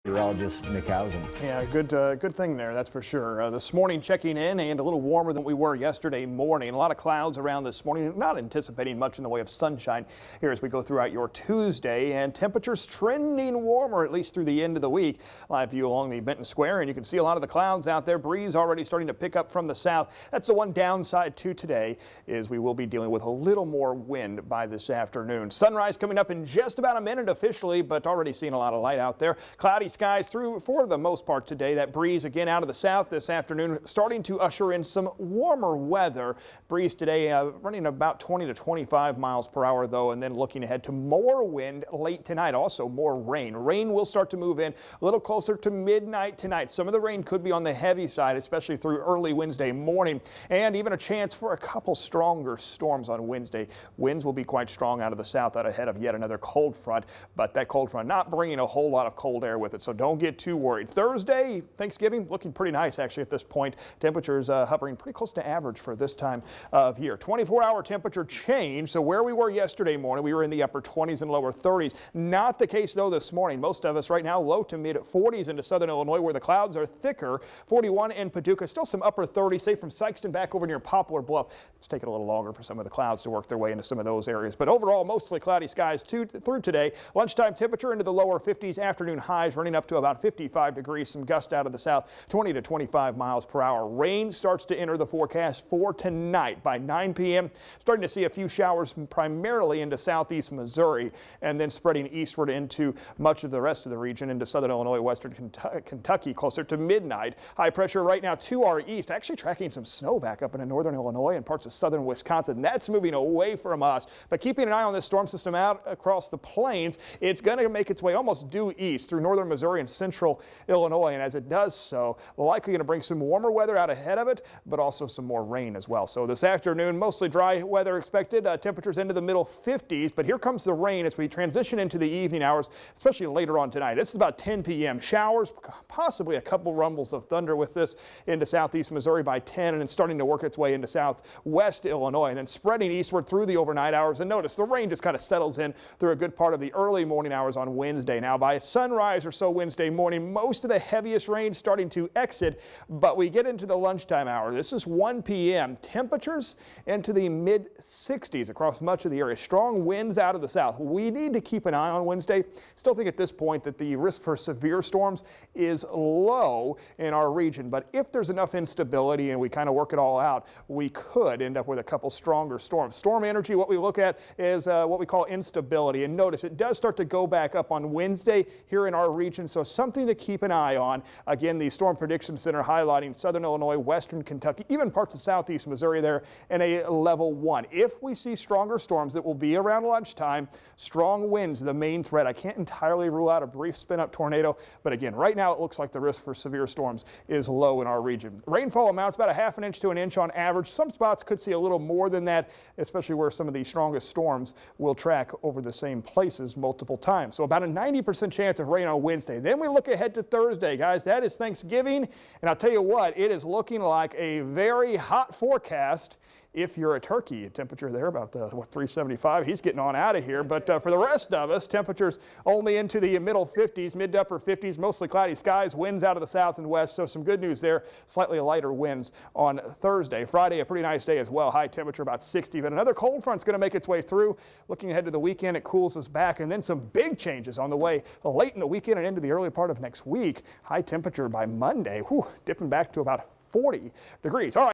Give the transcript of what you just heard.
meteorologist Nick Hausen. Yeah, good thing there, that's for sure. This morning checking in and a little warmer than we were yesterday morning. A lot of clouds around this morning, not anticipating much in the way of sunshine here as we go throughout your Tuesday, and temperatures trending warmer at least through the end of the week. Live view along the Benton Square, and you can see a lot of the clouds out there. Breeze already starting to pick up from the south. That's the one downside to today, is we will be dealing with a little more wind by this afternoon. Sunrise coming up in just about a minute officially, but already seeing a lot of light out there. Cloudy skies through for the most part today. That breeze again out of the south this afternoon, starting to usher in some warmer weather. Breeze today running about 20 to 25 miles per hour though, and then looking ahead to more wind late tonight. Also more rain. Rain will start to move in a little closer to midnight tonight. Some of the rain could be on the heavy side, especially through early Wednesday morning, and even a chance for a couple stronger storms on Wednesday. Winds will be quite strong out of the south out ahead of yet another cold front, but that cold front not bringing a whole lot of cold air with it, so don't get too worried. Thursday, Thanksgiving, looking pretty nice actually at this point. Temperatures hovering pretty close to average for this time of year. 24-hour temperature change. So where we were yesterday morning, we were in the upper 20s and lower 30s. Not the case though this morning. Most of us right now low to mid 40s into southern Illinois where the clouds are thicker. 41 in Paducah, still some upper 30s, say from Sykeston back over near Poplar Bluff. It's taking a little longer for some of the clouds to work their way into some of those areas. But overall, mostly cloudy skies through today. Lunchtime temperature into the lower 50s. Afternoon highs running up to about 55 degrees. Some gust out of the south, 20 to 25 miles per hour. Rain starts to enter the forecast for tonight by 9 p.m. Starting to see a few showers primarily into southeast Missouri, and then spreading eastward into much of the rest of the region into southern Illinois, western Kentucky closer to midnight. High pressure right now to our east, actually tracking some snow back up into northern Illinois and parts of southern Wisconsin. That's moving away from us, but keeping an eye on this storm system out across the plains. It's going to make its way almost due east through northern Missouri and central Illinois, and as it does so, likely going to bring some warmer weather out ahead of it, but also some more rain as well. So this afternoon, mostly dry weather expected. Temperatures into the middle 50s, but here comes the rain as we transition into the evening hours, especially later on tonight. This is about 10 p.m. Showers, possibly a couple rumbles of thunder with this into southeast Missouri by 10, and then starting to work its way into southwest Illinois, and then spreading eastward through the overnight hours. And notice the rain just kind of settles in through a good part of the early morning hours on Wednesday. Now by sunrise or so Wednesday morning, most of the heaviest rain starting to exit, but we get into the lunchtime hour. This is 1 p.m. Temperatures into the mid 60s across much of the area. Strong winds out of the south. We need to keep an eye on Wednesday. Still think at this point that the risk for severe storms is low in our region, but if there's enough instability and we kind of work it all out, we could end up with a couple stronger storms. Storm energy, what we look at is what we call instability, and notice it does start to go back up on Wednesday here in our region, so something to keep an eye on. Again, the Storm Prediction Center highlighting southern Illinois, western Kentucky, even parts of southeast Missouri there in a level 1. If we see stronger storms, it will be around lunchtime. Strong winds, the main threat. I can't entirely rule out a brief spin-up tornado, but again, right now it looks like the risk for severe storms is low in our region. Rainfall amounts about a half an inch to an inch on average. Some spots could see a little more than that, especially where some of the strongest storms will track over the same places multiple times. So about a 90% chance of rain on Wednesday. Then we look ahead to Thursday, guys. That is Thanksgiving, and I'll tell you what, it is looking like a very hot forecast. If you're a turkey, temperature there about 375. He's getting on out of here. But for the rest of us, temperatures only into the middle 50s, mid to upper 50s, mostly cloudy skies, winds out of the south and west. So some good news there. Slightly lighter winds on Thursday. Friday, a pretty nice day as well. High temperature about 60. But another cold front's going to make its way through. Looking ahead to the weekend, it cools us back. And then some big changes on the way late in the weekend and into the early part of next week. High temperature by Monday, dipping back to about 40 degrees. All right.